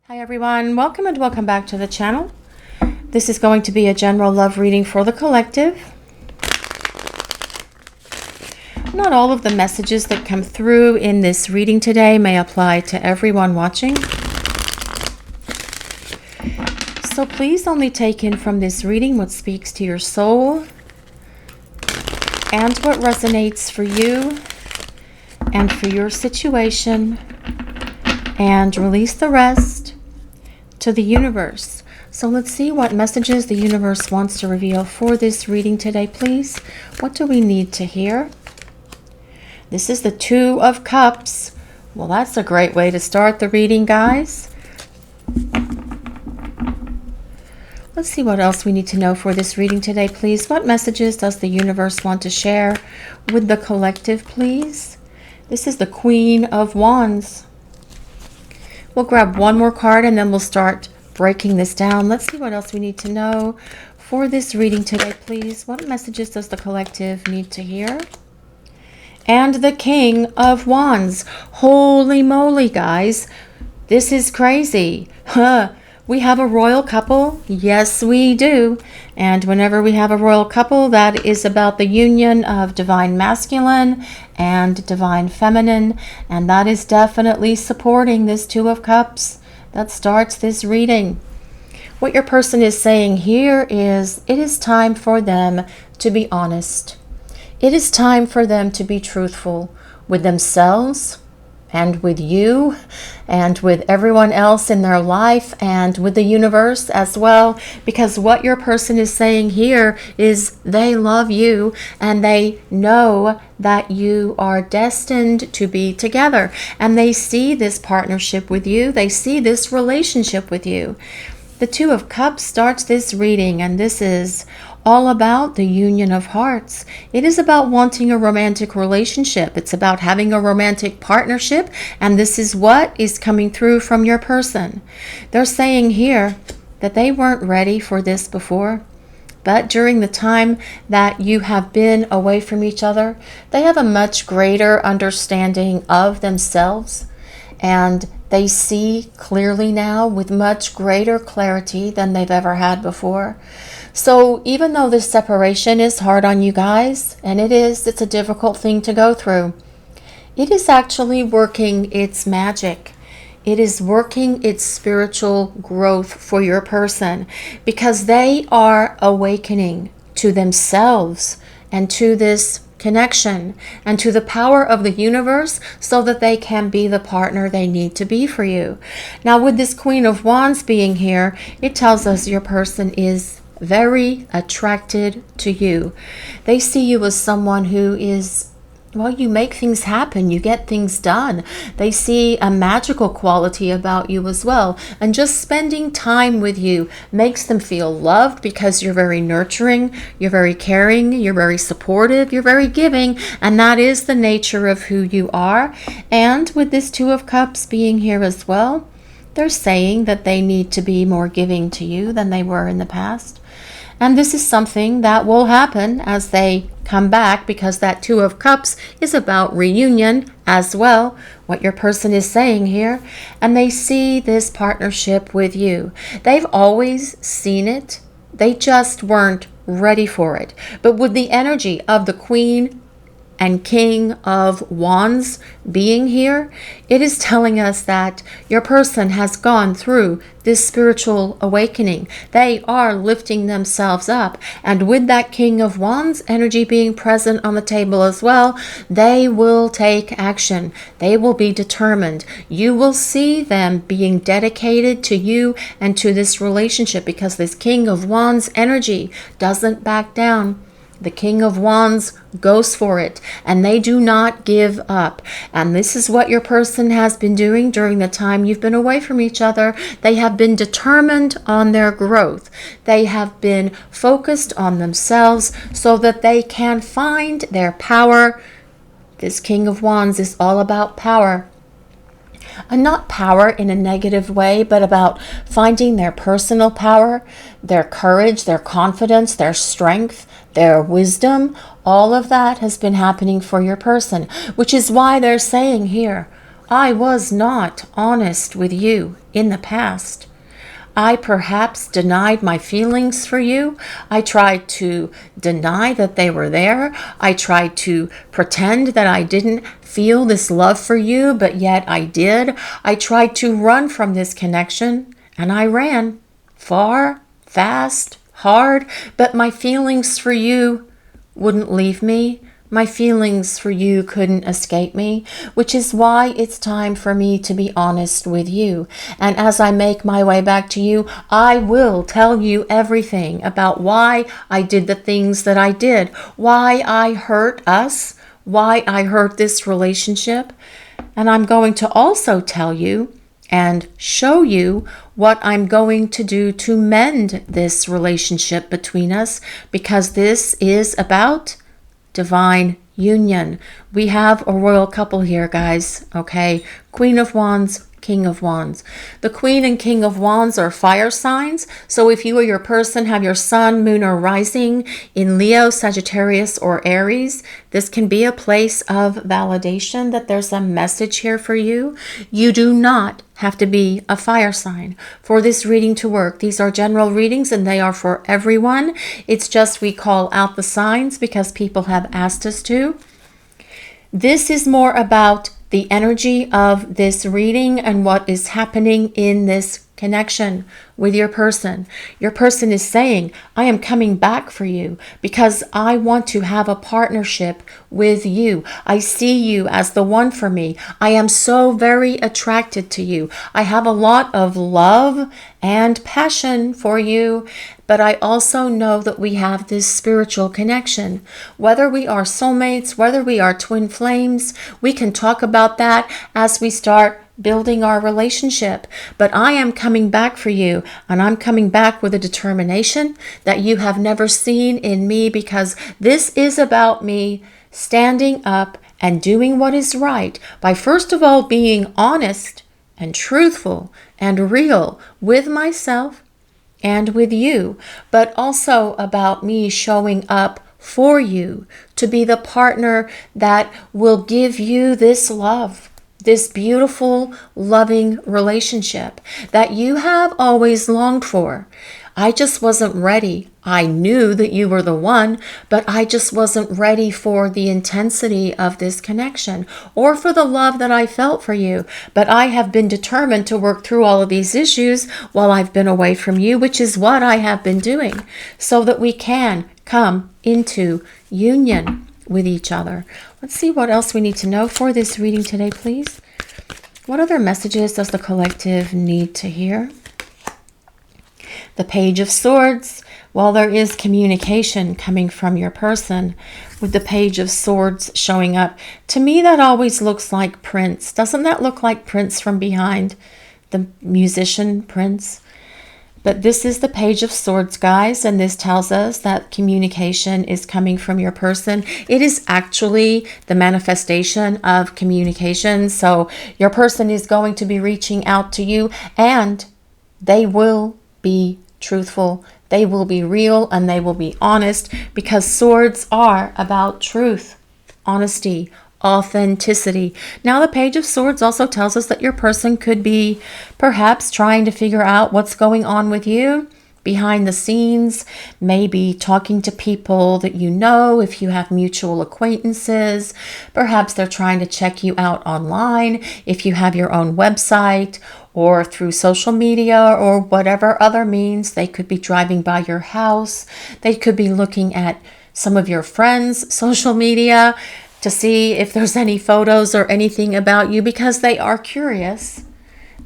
Hi everyone, welcome and welcome back to the channel. This is going to be a general love reading for the collective. Not all of the messages that come through in this reading today may apply to everyone watching. So please only take in from this reading what speaks to your soul and what resonates for you and for your situation, and release the rest to the universe. So let's see what messages the universe wants to reveal for this reading today, please. What do we need to hear? This is the Two of Cups. Well, that's a great way to start the reading, guys. Let's see what else we need to know for this reading today, please. What messages does the universe want to share with the collective, please? This is the Queen of Wands. We'll grab one more card and then we'll start breaking this down. Let's see what else we need to know for this reading today, please. What messages does the collective need to hear? And the King of Wands. Holy moly, guys. This is crazy. We have a royal couple. Yes, we do. And whenever we have a royal couple, that is about the union of divine masculine and divine feminine. And that is definitely supporting this Two of Cups that starts this reading. What your person is saying here is it is time for them to be honest. It is time for them to be truthful with themselves and with you and with everyone else in their life and with the universe as well, because what your person is saying here is they love you and they know that you are destined to be together, and they see this partnership with you, they see this relationship with you. The Two of Cups starts this reading, and this is all about the union of hearts. It is about wanting a romantic relationship. It's about having a romantic partnership, and this is what is coming through from your person. They're saying here that they weren't ready for this before, but during the time that you have been away from each other, they have a much greater understanding of themselves, and they see clearly now with much greater clarity than they've ever had before. So even though this separation is hard on you guys, and it's a difficult thing to go through, it is actually working its magic. It is working its spiritual growth for your person, because they are awakening to themselves and to this connection and to the power of the universe, so that they can be the partner they need to be for you. Now, with this Queen of Wands being here, it tells us your person is very attracted to you. They see you as someone who is, well, you make things happen, you get things done. They see a magical quality about you as well. And just spending time with you makes them feel loved, because you're very nurturing, you're very caring, you're very supportive, you're very giving, and that is the nature of who you are. And with this Two of Cups being here as well, they're saying that they need to be more giving to you than they were in the past. And this is something that will happen as they come back, because that Two of Cups is about reunion as well, what your person is saying here. And they see this partnership with you. They've always seen it. They just weren't ready for it. But with the energy of the Queen and King of Wands being here, it is telling us that your person has gone through this spiritual awakening. They are lifting themselves up, and with that King of Wands energy being present on the table as well, they will take action. They will be determined. You will see them being dedicated to you and to this relationship, because this King of Wands energy doesn't back down. The King of Wands goes for it, and they do not give up. And this is what your person has been doing during the time you've been away from each other. They have been determined on their growth. They have been focused on themselves so that they can find their power. This King of Wands is all about power. And not power in a negative way, but about finding their personal power, their courage, their confidence, their strength, their wisdom. All of that has been happening for your person, which is why they're saying here, I was not honest with you in the past. I perhaps denied my feelings for you. I tried to deny that they were there. I tried to pretend that I didn't feel this love for you, but yet I did. I tried to run from this connection, and I ran far, fast, hard, but my feelings for you wouldn't leave me. My feelings for you couldn't escape me, which is why it's time for me to be honest with you. And as I make my way back to you, I will tell you everything about why I did the things that I did, why I hurt us, why I hurt this relationship. And I'm going to also tell you and show you what I'm going to do to mend this relationship between us, because this is about divine union. We have a royal couple here, guys, okay? Queen of Wands, King of Wands. The Queen and King of Wands are fire signs. So if you or your person have your sun, moon, or rising in Leo, Sagittarius, or Aries, this can be a place of validation that there's a message here for you. You do not have to be a fire sign for this reading to work. These are general readings and they are for everyone. It's just we call out the signs because people have asked us to. This is more about the energy of this reading and what is happening in this connection with your person. Your person is saying, I am coming back for you because I want to have a partnership with you. I see you as the one for me. I am so very attracted to you. I have a lot of love and passion for you, but I also know that we have this spiritual connection. Whether we are soulmates, whether we are twin flames, we can talk about that as we start building our relationship. But I am coming back for you, and I'm coming back with a determination that you have never seen in me, because this is about me standing up and doing what is right by first of all being honest and truthful and real with myself and with you, but also about me showing up for you to be the partner that will give you this love, this beautiful, loving relationship that you have always longed for. I just wasn't ready. I knew that you were the one, but I just wasn't ready for the intensity of this connection or for the love that I felt for you. But I have been determined to work through all of these issues while I've been away from you, which is what I have been doing, so that we can come into union with each other. Let's see what else we need to know for this reading today, please. What other messages does the collective need to hear? The Page of Swords. Well, there is communication coming from your person with the Page of Swords showing up. To me, that always looks like Prince. Doesn't that look like Prince from behind? The musician Prince? But this is the Page of Swords, guys, and this tells us that communication is coming from your person. It is actually the manifestation of communication. So your person is going to be reaching out to you, and they will be truthful, they will be real, and they will be honest, because swords are about truth, honesty, authenticity. Now, the Page of Swords also tells us that your person could be perhaps trying to figure out what's going on with you behind the scenes, maybe talking to people that you know, if you have mutual acquaintances. Perhaps they're trying to check you out online, if you have your own website, or through social media or whatever other means. They could be driving by your house. They could be looking at some of your friends' social media to see if there's any photos or anything about you, because they are curious.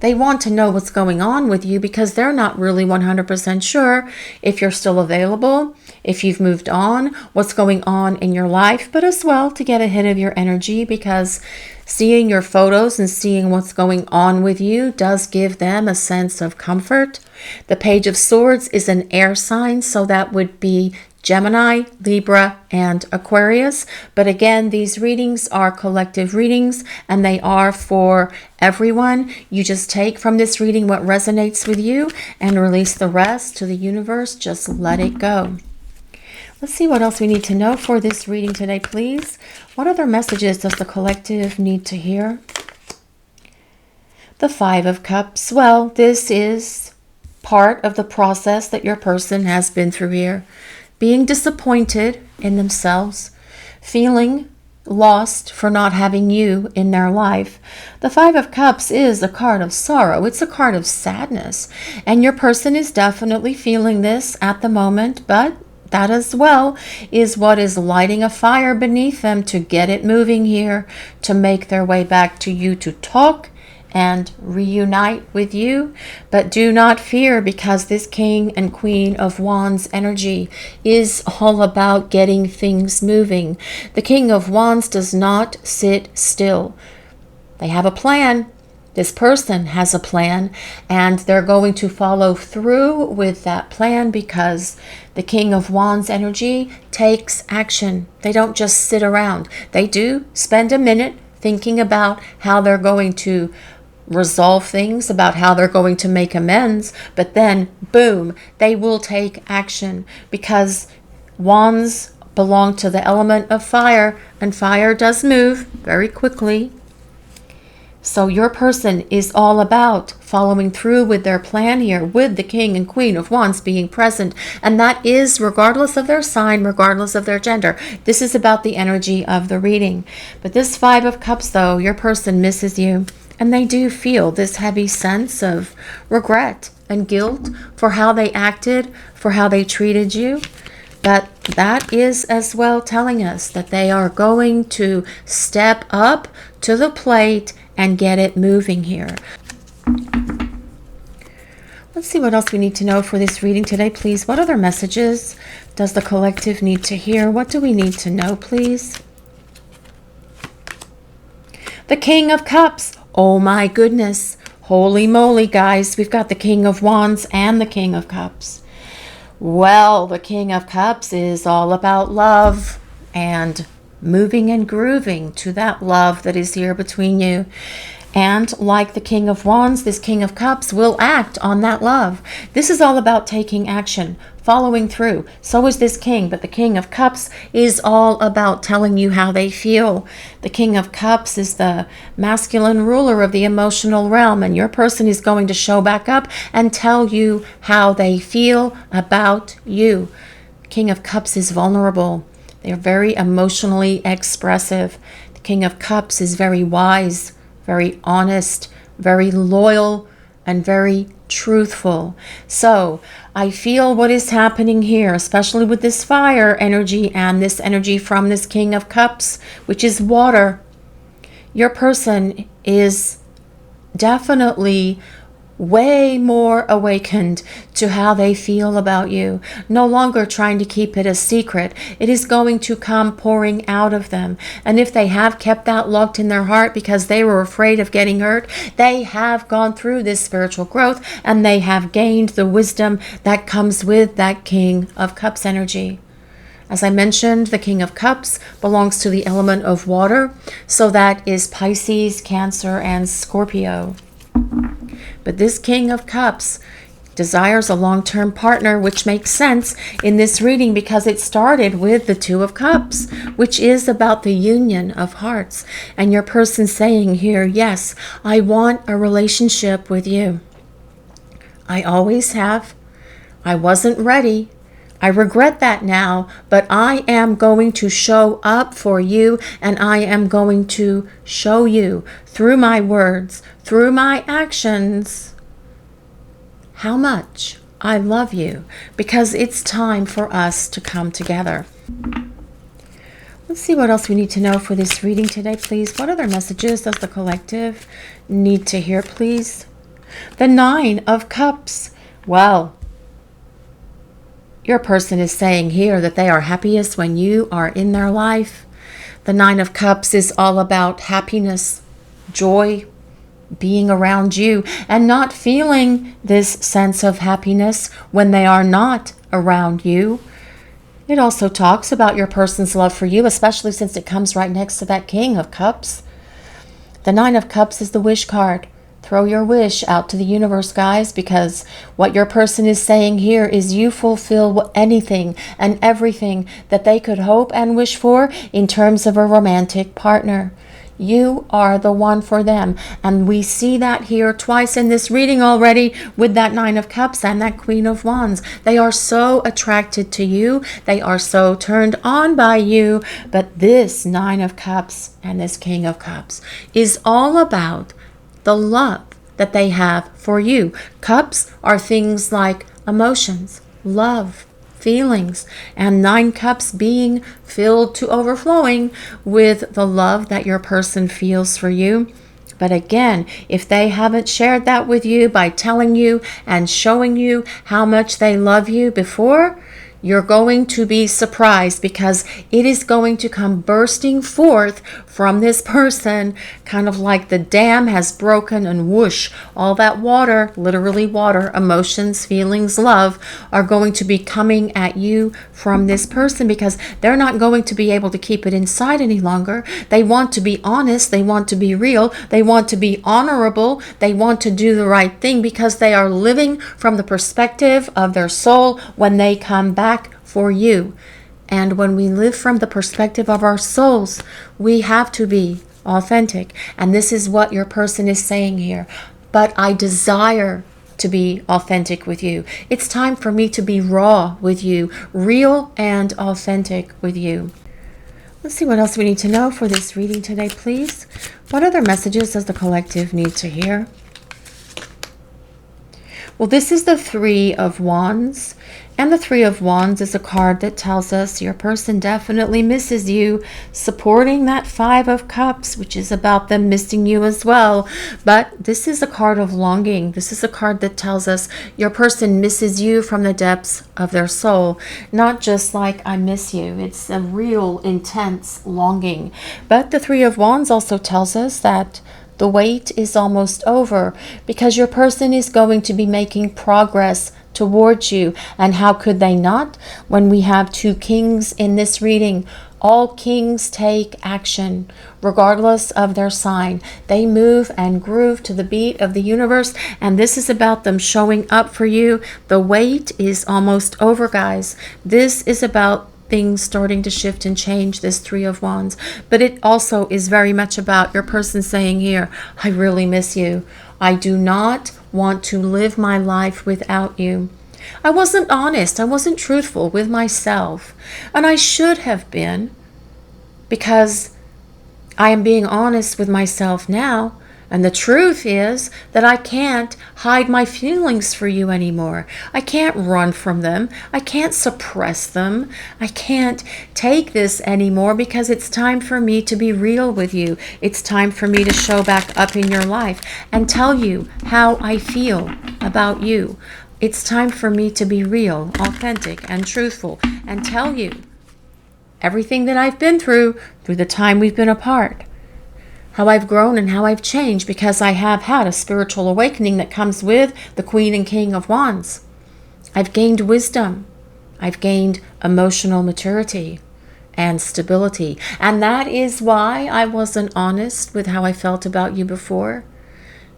They want to know what's going on with you because they're not really 100% sure if you're still available, if you've moved on, what's going on in your life, but as well to get ahead of your energy, because seeing your photos and seeing what's going on with you does give them a sense of comfort. The Page of Swords is an air sign, so that would be Gemini, Libra, and Aquarius. But again, these readings are collective readings and they are for everyone. You just take from this reading what resonates with you and release the rest to the universe. Just let it go. Let's see what else we need to know for this reading today, please. What other messages does the collective need to hear? The Five of Cups. Well, this is part of the process that your person has been through here. Being disappointed in themselves, feeling lost for not having you in their life. The Five of Cups is a card of sorrow. It's a card of sadness. And your person is definitely feeling this at the moment, but that as well is what is lighting a fire beneath them to get it moving here, to make their way back to you to talk and reunite with you. But do not fear, because this King and Queen of Wands energy is all about getting things moving. The King of Wands does not sit still. They have a plan. This person has a plan, and they're going to follow through with that plan, because the King of Wands energy takes action. They don't just sit around. They do spend a minute thinking about how they're going to resolve things, about how they're going to make amends, but then boom, they will take action, because wands belong to the element of fire, and fire does move very quickly. So your person is all about following through with their plan here, with the King and Queen of Wands being present. And that is regardless of their sign, regardless of their gender. This is about the energy of the reading. But this Five of Cups, though, your person misses you. And they do feel this heavy sense of regret and guilt for how they acted, for how they treated you. But that is as well telling us that they are going to step up to the plate and get it moving here. Let's see what else we need to know for this reading today, please. What other messages does the collective need to hear? What do we need to know, please? The King of Cups. Oh my goodness. Holy moly, guys. We've got the King of Wands and the King of Cups. Well, the King of Cups is all about love and moving and grooving to that love that is here between you. And like the King of Wands, this King of Cups will act on that love. This is all about taking action, following through. So is this King, but the King of Cups is all about telling you how they feel. The King of Cups is the masculine ruler of the emotional realm, and your person is going to show back up and tell you how they feel about you. King of Cups is vulnerable. They're very emotionally expressive. The King of Cups is very wise, very honest, very loyal, and very truthful. So I feel what is happening here, especially with this fire energy and this energy from this King of Cups, which is water. Your person is definitely way more awakened to how they feel about you, no longer trying to keep it a secret. It is going to come pouring out of them. And if they have kept that locked in their heart because they were afraid of getting hurt, they have gone through this spiritual growth and they have gained the wisdom that comes with that King of Cups energy. As I mentioned, the King of Cups belongs to the element of water, so that is Pisces, Cancer, and Scorpio. But this King of Cups desires a long-term partner, which makes sense in this reading because it started with the Two of Cups, which is about the union of hearts. And your person saying here, yes, I want a relationship with you. I always have. I wasn't ready. I regret that now, but I am going to show up for you, and I am going to show you through my words, through my actions, how much I love you, because it's time for us to come together. Let's see what else we need to know for this reading today, please. What other messages does the collective need to hear, please? The Nine of Cups. Well, your person is saying here that they are happiest when you are in their life. The Nine of Cups is all about happiness, joy, being around you, and not feeling this sense of happiness when they are not around you. It also talks about your person's love for you, especially since it comes right next to that King of Cups. The Nine of Cups is the wish card. Throw your wish out to the universe, guys, because what your person is saying here is you fulfill anything and everything that they could hope and wish for in terms of a romantic partner. You are the one for them. And we see that here twice in this reading already with that Nine of Cups and that Queen of Wands. They are so attracted to you. They are so turned on by you. But this Nine of Cups and this King of Cups is all about the love that they have for you. Cups are things like emotions, love, feelings, and 9 cups being filled to overflowing with the love that your person feels for you. But again, if they haven't shared that with you by telling you and showing you how much they love you before, you're going to be surprised, because it is going to come bursting forth from this person, kind of like the dam has broken and whoosh, all that water, literally water, emotions, feelings, love, are going to be coming at you from this person, because they're not going to be able to keep it inside any longer. They want to be honest. They want to be real. They want to be honorable. They want to do the right thing, because they are living from the perspective of their soul when they come back for you. And when we live from the perspective of our souls, we have to be authentic. And this is what your person is saying here. But I desire to be authentic with you. It's time for me to be raw with you, real and authentic with you. Let's see what else we need to know for this reading today, please. What other messages does the collective need to hear? Well, this is the Three of Wands. And the Three of Wands is a card that tells us your person definitely misses you, supporting that Five of Cups, which is about them missing you as well. But this is a card of longing. This is a card that tells us your person misses you from the depths of their soul. Not just like, I miss you. It's a real intense longing. But the Three of Wands also tells us that the wait is almost over, because your person is going to be making progress towards you. And how could they not when we have 2 kings in this reading? All kings take action regardless of their sign. They move and groove to the beat of the universe, and this is about them showing up for you. The wait is almost over, guys. This is about things starting to shift and change, this Three of Wands. But it also is very much about your person saying here, I really miss you. I do not want to live my life without you. I wasn't honest. I wasn't truthful with myself. And I should have been, because I am being honest with myself now. And the truth is that I can't hide my feelings for you anymore. I can't run from them. I can't suppress them. I can't take this anymore, because it's time for me to be real with you. It's time for me to show back up in your life and tell you how I feel about you. It's time for me to be real, authentic, and truthful, and tell you everything that I've been through the time we've been apart. How I've grown and how I've changed, because I have had a spiritual awakening that comes with the Queen and King of Wands. I've gained wisdom. I've gained emotional maturity and stability. And that is why I wasn't honest with how I felt about you before.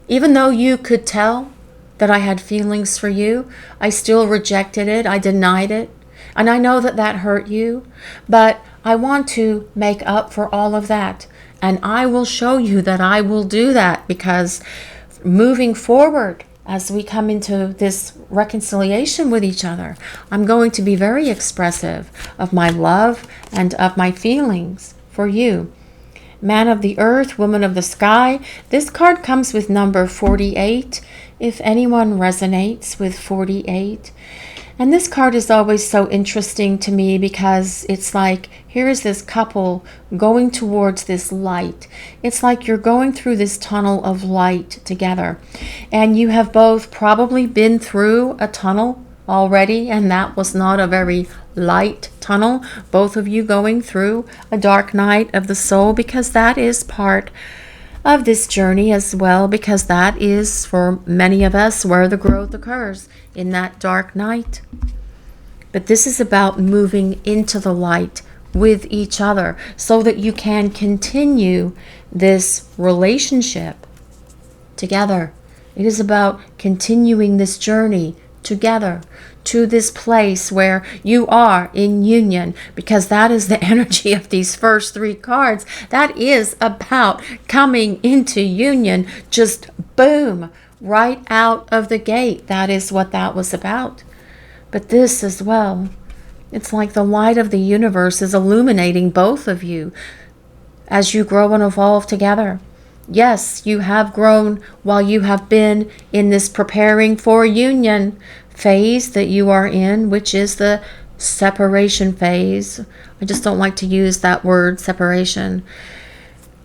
Even though you could tell that I had feelings for you, I still rejected it. I denied it. And I know that that hurt you. But I want to make up for all of that. And I will show you that I will do that, because moving forward, as we come into this reconciliation with each other, I'm going to be very expressive of my love and of my feelings for you. Man of the earth, woman of the sky. This card comes with number 48, if anyone resonates with 48. And this card is always so interesting to me, because it's like, here is this couple going towards this light. It's like you're going through this tunnel of light together. And you have both probably been through a tunnel already, and that was not a very light tunnel. Both of you going through a dark night of the soul, because that is part of this journey as well, because that is, for many of us, where the growth occurs, in that dark night. But this is about moving into the light with each other, so that you can continue this relationship together. It is about continuing this journey together, to this place where you are in union, because that is the energy of these first three cards. That is about coming into union, just boom, right out of the gate. That is what that was about. But this as well, it's like the light of the universe is illuminating both of you as you grow and evolve together. Yes, you have grown while you have been in this preparing for union phase that you are in, which is the separation phase. I just don't like to use that word, separation.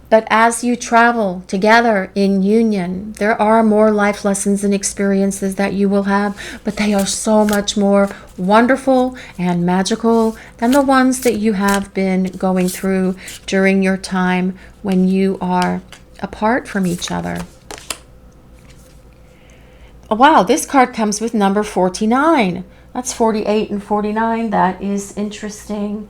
But as you travel together in union, there are more life lessons and experiences that you will have, but they are so much more wonderful and magical than the ones that you have been going through during your time when you are apart from each other. Wow, this card comes with number 49. That's 48 and 49. That is interesting.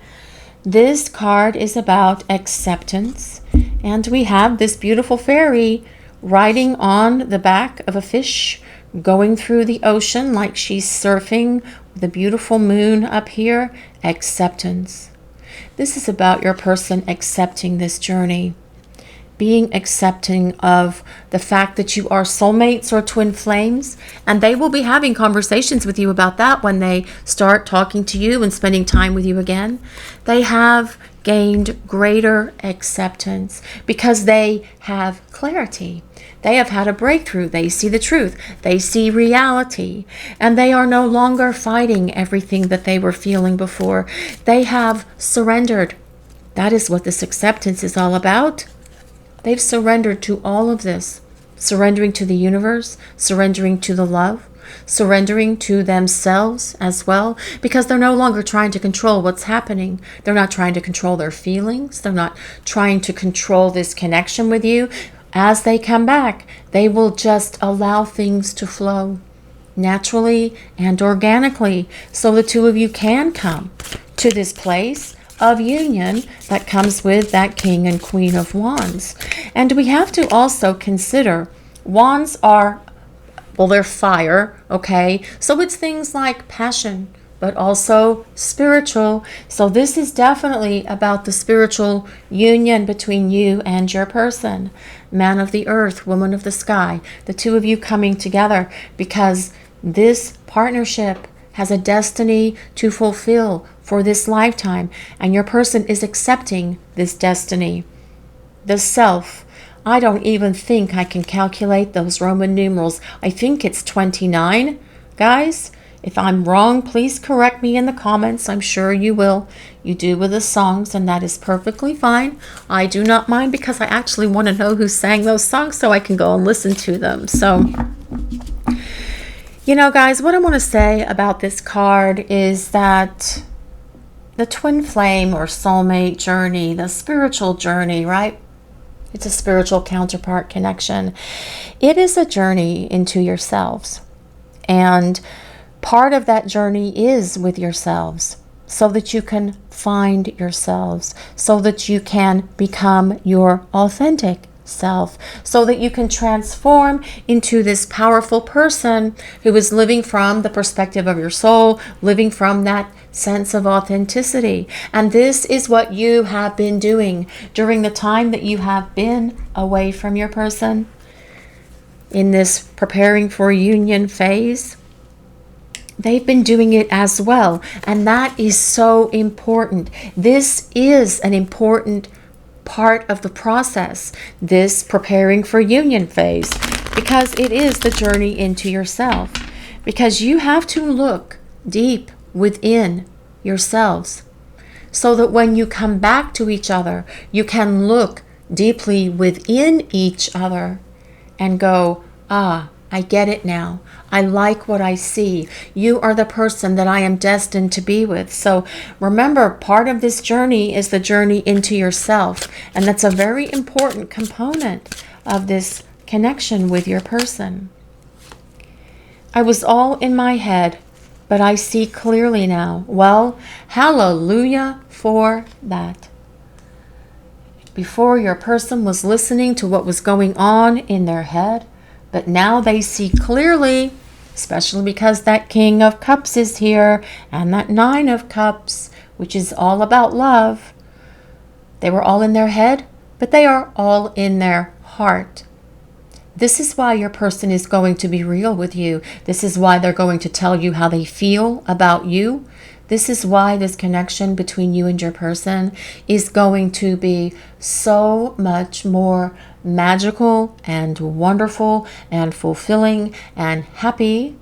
This card is about acceptance. And we have this beautiful fairy riding on the back of a fish, going through the ocean like she's surfing with a beautiful moon up here. Acceptance. This is about your person accepting this journey. Being accepting of the fact that you are soulmates or twin flames, and they will be having conversations with you about that when they start talking to you and spending time with you again. They have gained greater acceptance because they have clarity. They have had a breakthrough. They see the truth. They see reality, and they are no longer fighting everything that they were feeling before. They have surrendered. That is what this acceptance is all about. They've surrendered to all of this, surrendering to the universe, surrendering to the love, surrendering to themselves as well, because they're no longer trying to control what's happening. They're not trying to control their feelings. They're not trying to control this connection with you. As they come back, they will just allow things to flow naturally and organically, so the two of you can come to this place of union that comes with that King and Queen of Wands. And we have to also consider wands are, well, they're fire, okay? So it's things like passion, but also spiritual. So this is definitely about the spiritual union between you and your person. Man of the earth, woman of the sky, the two of you coming together, because this partnership has a destiny to fulfill for this lifetime, and your person is accepting this destiny. The self, I don't even think I can calculate those Roman numerals. I think it's 29. Guys, if I'm wrong, please correct me in the comments. I'm sure you will. You do with the songs, and that is perfectly fine. I do not mind, because I actually want to know who sang those songs so I can go and listen to them. So, you know, guys, what I want to say about this card is that the twin flame or soulmate journey, the spiritual journey, right? It's a spiritual counterpart connection. It is a journey into yourselves. And part of that journey is with yourselves, so that you can find yourselves, so that you can become your authentic self, so that you can transform into this powerful person who is living from the perspective of your soul, living from that sense of authenticity. And this is what you have been doing during the time that you have been away from your person in this preparing for union phase. They've been doing it as well, and that is so important. This is an important part of the process, this preparing for union phase, because it is the journey into yourself, because you have to look deep within yourselves, so that when you come back to each other, you can look deeply within each other and go, ah, I get it now. I like what I see. You are the person that I am destined to be with. So remember, part of this journey is the journey into yourself. And that's a very important component of this connection with your person. I was all in my head, but I see clearly now. Well, hallelujah for that. Before, your person was listening to what was going on in their head, but now they see clearly, especially because that King of Cups is here and that Nine of Cups, which is all about love. They were all in their head, but they are all in their heart. This is why your person is going to be real with you. This is why they're going to tell you how they feel about you. This is why this connection between you and your person is going to be so much more magical and wonderful and fulfilling and happy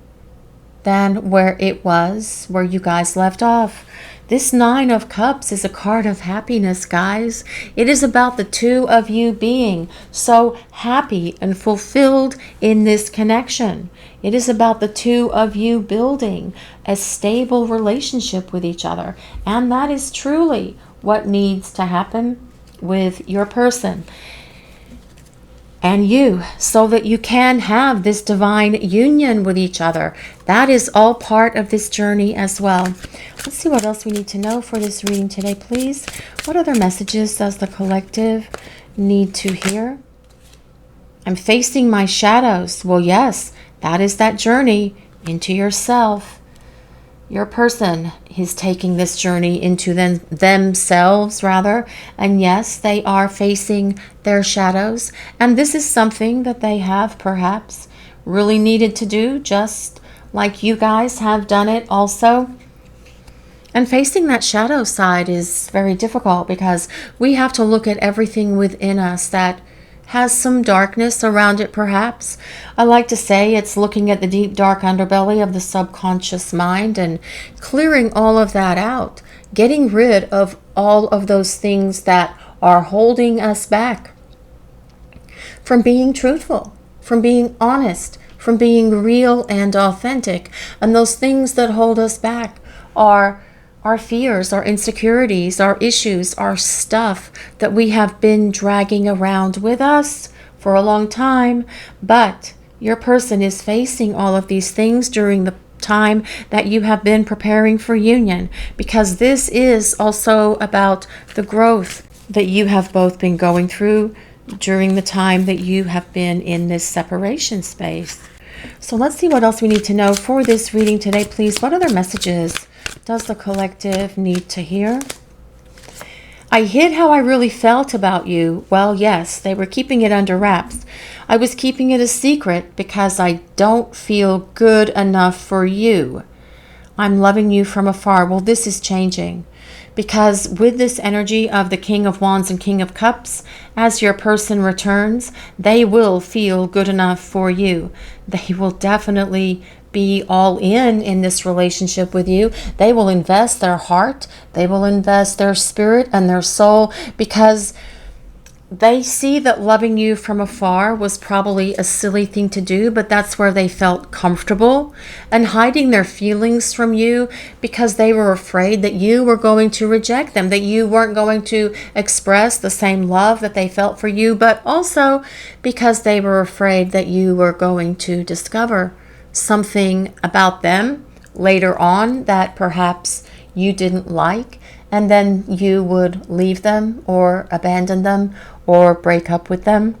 than where it was, where you guys left off. This Nine of Cups is a card of happiness, guys. It is about the two of you being so happy and fulfilled in this connection. It is about the two of you building a stable relationship with each other. And that is truly what needs to happen with your person and you, so that you can have this divine union with each other. That is all part of this journey as well. Let's see what else we need to know for this reading today, please. What other messages does the collective need to hear? I'm facing my shadows. Well, yes, that is that journey into yourself. Your person is taking this journey into themselves, rather. And yes, they are facing their shadows. And this is something that they have perhaps really needed to do, just like you guys have done it also. And facing that shadow side is very difficult because we have to look at everything within us that has some darkness around it, perhaps. I like to say it's looking at the deep, dark underbelly of the subconscious mind and clearing all of that out, getting rid of all of those things that are holding us back from being truthful, from being honest, from being real and authentic. And those things that hold us back are our fears, our insecurities, our issues, our stuff that we have been dragging around with us for a long time. But your person is facing all of these things during the time that you have been preparing for union, because this is also about the growth that you have both been going through during the time that you have been in this separation space. So let's see what else we need to know for this reading today, please. What other messages does the collective need to hear? I hid how I really felt about you. Well, yes, they were keeping it under wraps. I was keeping it a secret because I don't feel good enough for you. I'm loving you from afar. Well, this is changing, because with this energy of the King of Wands and King of Cups, as your person returns, they will feel good enough for you. They will definitely be all in this relationship with you. They will invest their heart, they will invest their spirit and their soul, because they see that loving you from afar was probably a silly thing to do, but that's where they felt comfortable, and hiding their feelings from you because they were afraid that you were going to reject them, that you weren't going to express the same love that they felt for you, but also because they were afraid that you were going to discover something about them later on that perhaps you didn't like, and then you would leave them or abandon them or break up with them.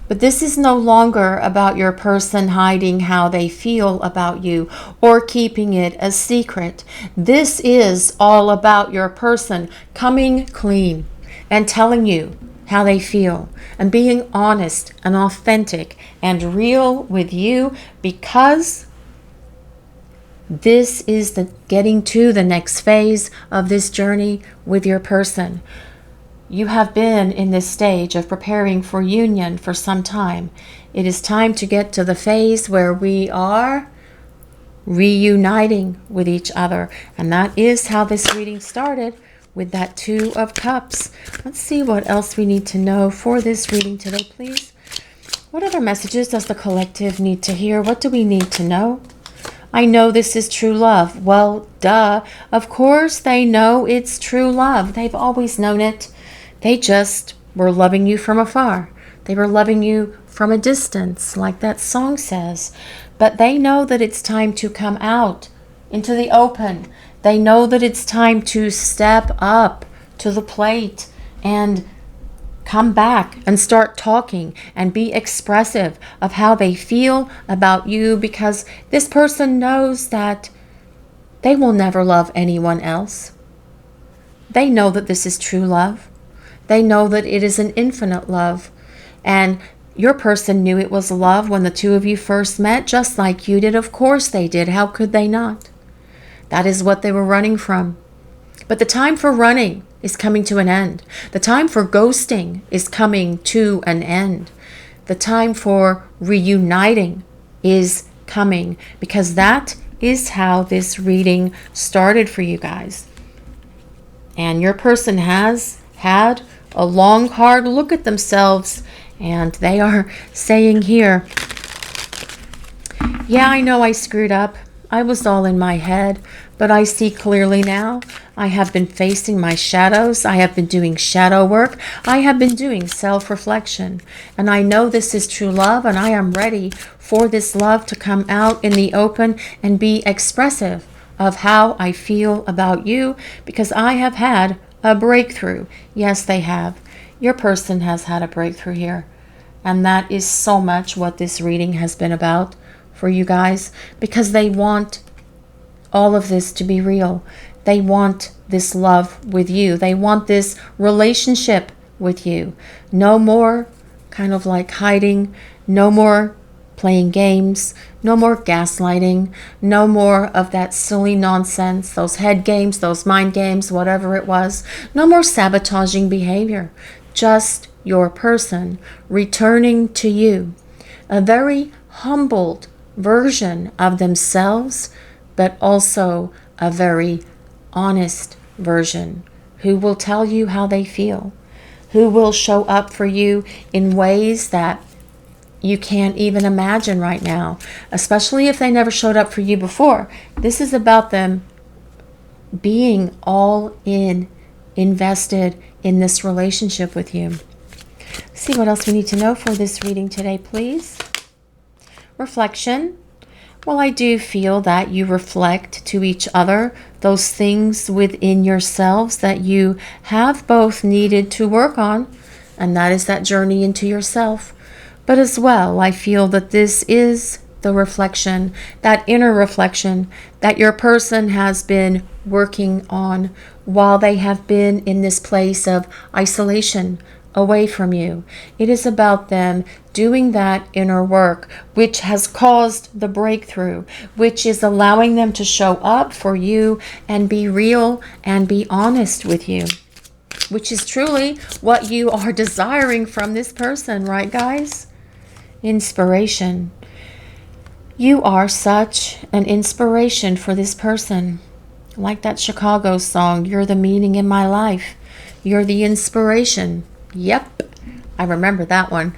But this is no longer about your person hiding how they feel about you or keeping it a secret. This is all about your person coming clean and telling you how they feel and being honest and authentic and real with you, because this is the getting to the next phase of this journey with your person. You have been in this stage of preparing for union for some time. It is time to get to the phase where we are reuniting with each other. And that is how this reading started, with that Two of Cups. Let's see what else we need to know for this reading today, please. What other messages does the collective need to hear? What do we need to know? I know this is true love. Well, duh. Of course they know it's true love. They've always known it. They just were loving you from afar. They were loving you from a distance, like that song says. But they know that it's time to come out into the open. They know that it's time to step up to the plate and come back and start talking and be expressive of how they feel about you, because this person knows that they will never love anyone else. They know that this is true love. They know that it is an infinite love. And your person knew it was love when the two of you first met, just like you did. Of course they did. How could they not? That is what they were running from. But the time for running is coming to an end. The time for ghosting is coming to an end. The time for reuniting is coming, because that is how this reading started for you guys. And your person has had a long, hard look at themselves, and they are saying here, yeah, I know I screwed up. I was all in my head, but I see clearly now. I have been facing my shadows. I have been doing shadow work. I have been doing self-reflection. And I know this is true love, and I am ready for this love to come out in the open and be expressive of how I feel about you, because I have had a breakthrough. Yes, they have. Your person has had a breakthrough here. And that is so much what this reading has been about for you guys, because they want all of this to be real. They want this love with you. They want this relationship with you. No more kind of like hiding. No more playing games. No more gaslighting. No more of that silly nonsense, those head games, those mind games, whatever it was. No more sabotaging behavior. Just your person returning to you a very humbled version of themselves, but also a very honest version who will tell you how they feel, who will show up for you in ways that you can't even imagine right now, especially if they never showed up for you before. This is about them being all in, invested in this relationship with you. See what else we need to know for this reading today, please. Reflection. Well, I do feel that you reflect to each other those things within yourselves that you have both needed to work on, and that is that journey into yourself. But as well, I feel that this is the reflection, that inner reflection that your person has been working on while they have been in this place of isolation, away from you. It is about them doing that inner work, which has caused the breakthrough, which is allowing them to show up for you and be real and be honest with you, which is truly what you are desiring from this person, right, guys? Inspiration. You are such an inspiration for this person. Like that Chicago song, you're the meaning in my life. You're the inspiration. Yep, I remember that one.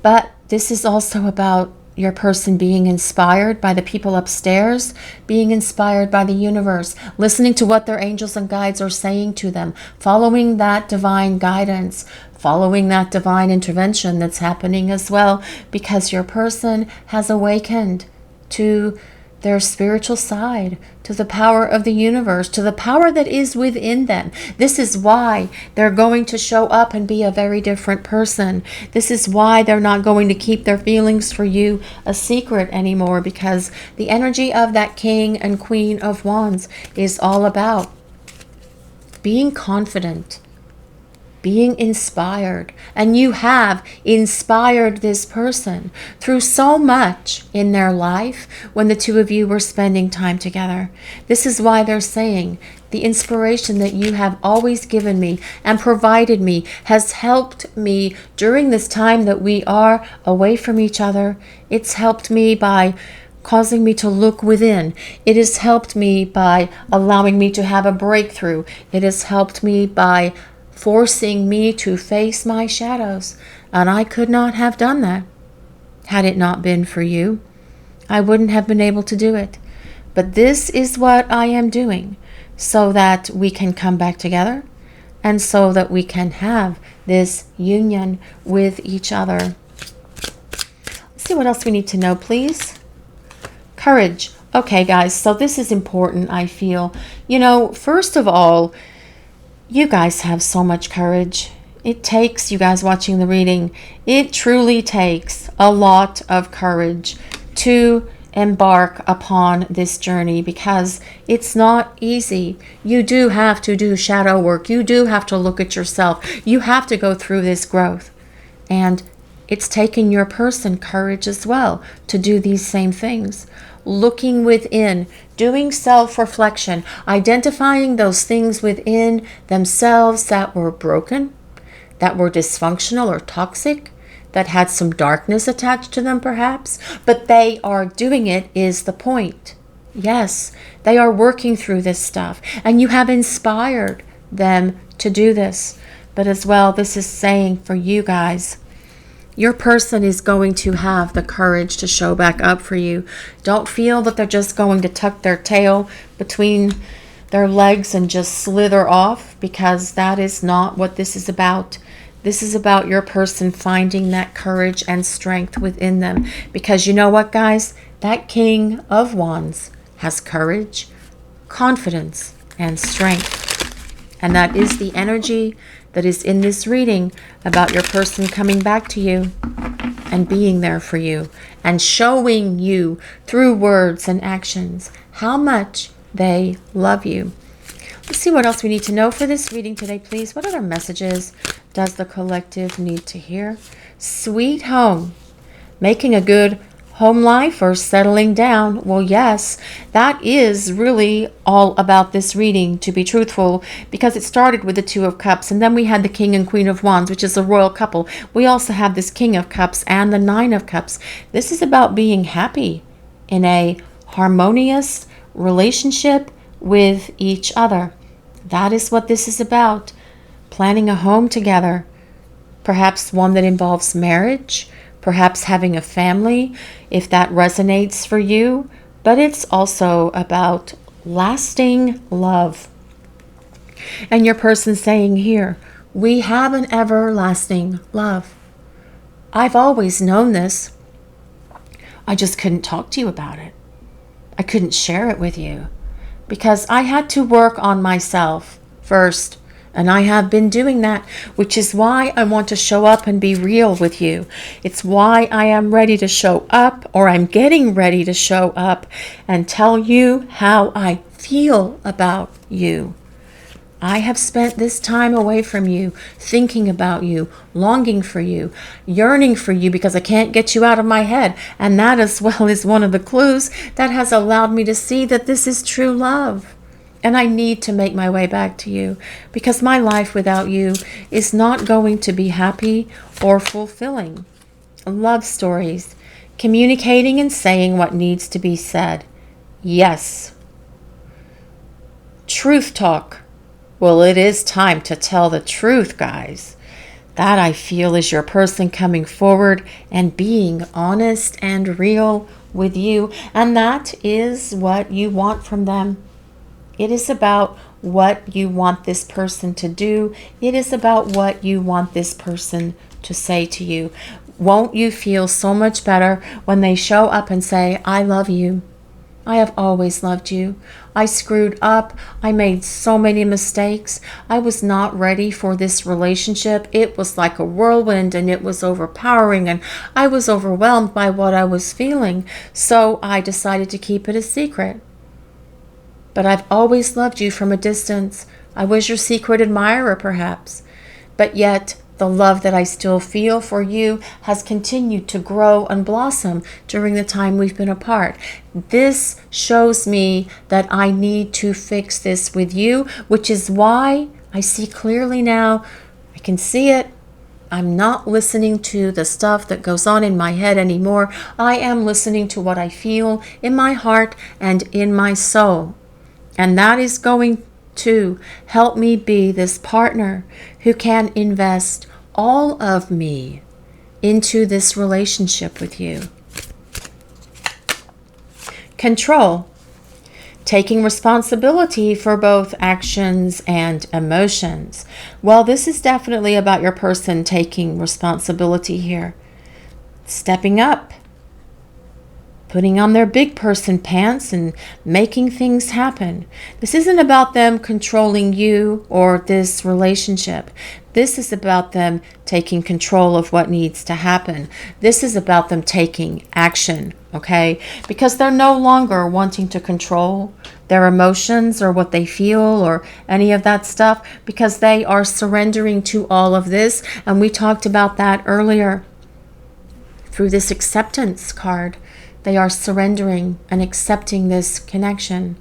But this is also about your person being inspired by the people upstairs, being inspired by the universe, listening to what their angels and guides are saying to them, following that divine guidance, following that divine intervention that's happening as well, because your person has awakened to their spiritual side, to the power of the universe, to the power that is within them. This is why they're going to show up and be a very different person. This is why they're not going to keep their feelings for you a secret anymore, because the energy of that King and Queen of Wands is all about being confident, being inspired. And you have inspired this person through so much in their life when the two of you were spending time together. This is why they're saying the inspiration that you have always given me and provided me has helped me during this time that we are away from each other. It's helped me by causing me to look within. It has helped me by allowing me to have a breakthrough. It has helped me by forcing me to face my shadows. And I could not have done that had it not been for you. I wouldn't have been able to do it. But this is what I am doing so that we can come back together and so that we can have this union with each other. Let's see what else we need to know, please. Courage. Okay, guys, so this is important, I feel. You know, first of all, you guys have so much courage. It takes, you guys watching the reading, it truly takes a lot of courage to embark upon this journey, because it's not easy. You do have to do shadow work. You do have to look at yourself. You have to go through this growth. And it's taken your person courage as well to do these same things. Looking within, doing self-reflection, identifying those things within themselves that were broken, that were dysfunctional or toxic, that had some darkness attached to them perhaps, but they are doing it is the point. Yes, they are working through this stuff, and you have inspired them to do this. But as well, this is saying for you guys, your person is going to have the courage to show back up for you. Don't feel that they're just going to tuck their tail between their legs and just slither off, because that is not what this is about. This is about your person finding that courage and strength within them. Because you know what, guys? That King of Wands has courage, confidence, and strength. And that is the energy that is in this reading about your person coming back to you and being there for you and showing you through words and actions how much they love you. Let's see what else we need to know for this reading today, please. What other messages does the collective need to hear? Sweet home. Making a good home life or settling down. Well, yes, that is really all about this reading, to be truthful, because it started with the Two of Cups, and then we had the King and Queen of Wands, which is a royal couple. We also have this King of Cups and the Nine of Cups. This is about being happy in a harmonious relationship with each other. That is what this is about. Planning a home together, perhaps one that involves marriage, perhaps having a family, if that resonates for you. But it's also about lasting love. And your person saying here, we have an everlasting love. I've always known this. I just couldn't talk to you about it. I couldn't share it with you because I had to work on myself first. And I have been doing that, which is why I want to show up and be real with you. It's why I am ready to show up, or I'm getting ready to show up and tell you how I feel about you. I have spent this time away from you, thinking about you, longing for you, yearning for you, because I can't get you out of my head. And that as well is one of the clues that has allowed me to see that this is true love. And I need to make my way back to you, because my life without you is not going to be happy or fulfilling. Love stories, communicating and saying what needs to be said. Yes. Truth talk. Well, it is time to tell the truth, guys. That I feel is your person coming forward and being honest and real with you. And that is what you want from them. It is about what you want this person to do. It is about what you want this person to say to you. Won't you feel so much better when they show up and say, I love you. I have always loved you. I screwed up. I made so many mistakes. I was not ready for this relationship. It was like a whirlwind and it was overpowering, and I was overwhelmed by what I was feeling. So I decided to keep it a secret. But I've always loved you from a distance. I was your secret admirer, perhaps. But yet, the love that I still feel for you has continued to grow and blossom during the time we've been apart. This shows me that I need to fix this with you, which is why I see clearly now. I can see it. I'm not listening to the stuff that goes on in my head anymore. I am listening to what I feel in my heart and in my soul. And that is going to help me be this partner who can invest all of me into this relationship with you. Control. Taking responsibility for both actions and emotions. Well, this is definitely about your person taking responsibility here. Stepping up. putting on their big person pants and making things happen. This isn't about them controlling you or this relationship. This is about them taking control of what needs to happen. This is about them taking action, okay? Because they're no longer wanting to control their emotions or what they feel or any of that stuff, because they are surrendering to all of this. And we talked about that earlier through this acceptance card. They are surrendering and accepting this connection.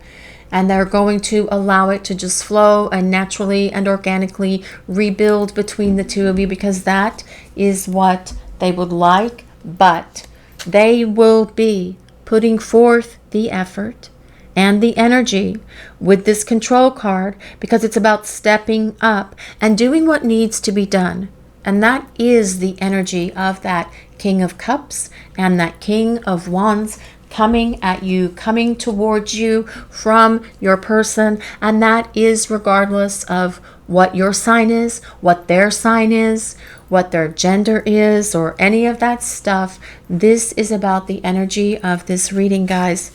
And they're going to allow it to just flow and naturally and organically rebuild between the two of you, because that is what they would like. But they will be putting forth the effort and the energy with this control card, because it's about stepping up and doing what needs to be done. And that is the energy of that King of Cups and that King of Wands coming at you, coming towards you from your person. And that is regardless of what your sign is, what their sign is, what their gender is, or any of that stuff. This is about the energy of this reading, guys.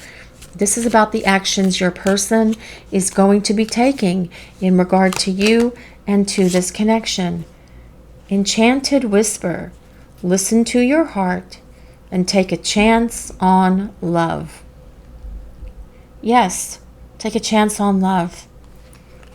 This is about the actions your person is going to be taking in regard to you and to this connection. Enchanted Whisper. Listen to your heart and take a chance on love. Yes, take a chance on love.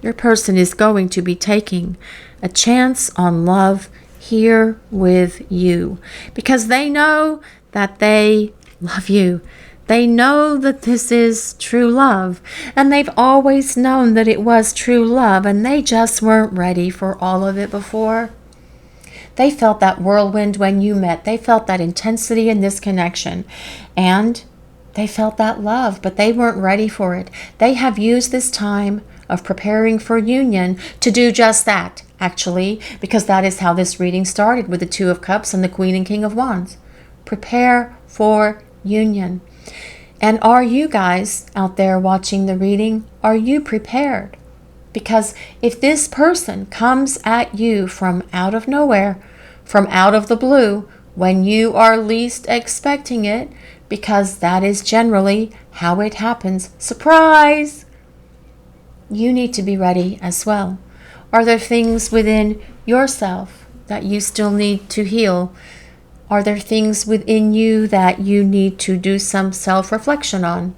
Your person is going to be taking a chance on love here with you, because they know that they love you. They know that this is true love, and they've always known that it was true love, and they just weren't ready for all of it before. They felt that whirlwind when you met. They felt that intensity in this connection. And they felt that love, but they weren't ready for it. They have used this time of preparing for union to do just that, actually, because that is how this reading started with the Two of Cups and the Queen and King of Wands. Prepare for union. And are you guys out there watching the reading, are you prepared? Because if this person comes at you from out of nowhere, from out of the blue, when you are least expecting it, because that is generally how it happens, surprise, you need to be ready as well. Are there things within yourself that you still need to heal? Are there things within you that you need to do some self-reflection on?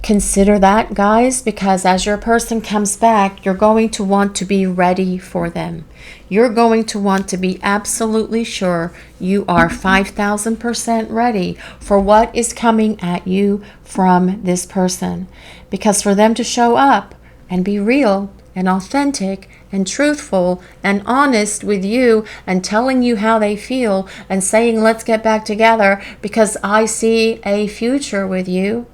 Consider that, guys, because as your person comes back, you're going to want to be ready for them. You're going to want to be absolutely sure you are 5,000% ready for what is coming at you from this person. Because for them to show up and be real and authentic and truthful and honest with you and telling you how they feel and saying, let's get back together because I see a future with you,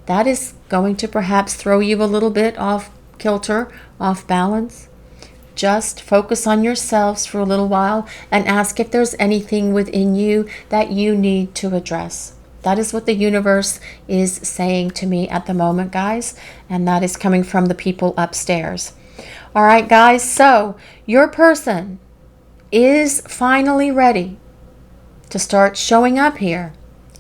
that is going to perhaps throw you a little bit off kilter, off balance. Just focus on yourselves for a little while and ask if there's anything within you that you need to address. That is what the universe is saying to me at the moment, guys, and that is coming from the people upstairs. All right, guys, so your person is finally ready to start showing up here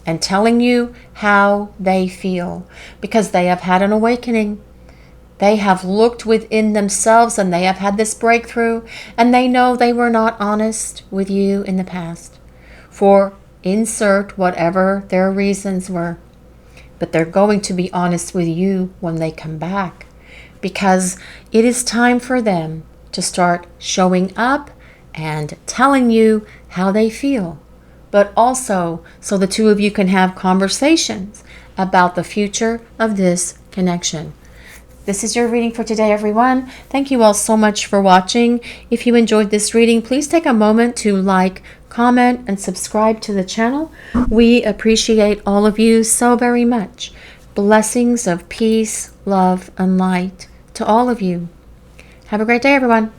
and telling you how they feel, because they have had an awakening. They have looked within themselves and they have had this breakthrough, and they know they were not honest with you in the past for insert whatever their reasons were. But they're going to be honest with you when they come back, because it is time for them to start showing up and telling you how they feel. But also so the two of you can have conversations about the future of this connection. This is your reading for today, everyone. Thank you all so much for watching. If you enjoyed this reading, please take a moment to like, comment, and subscribe to the channel. We appreciate all of you so very much. Blessings of peace, love, and light to all of you. Have a great day, everyone.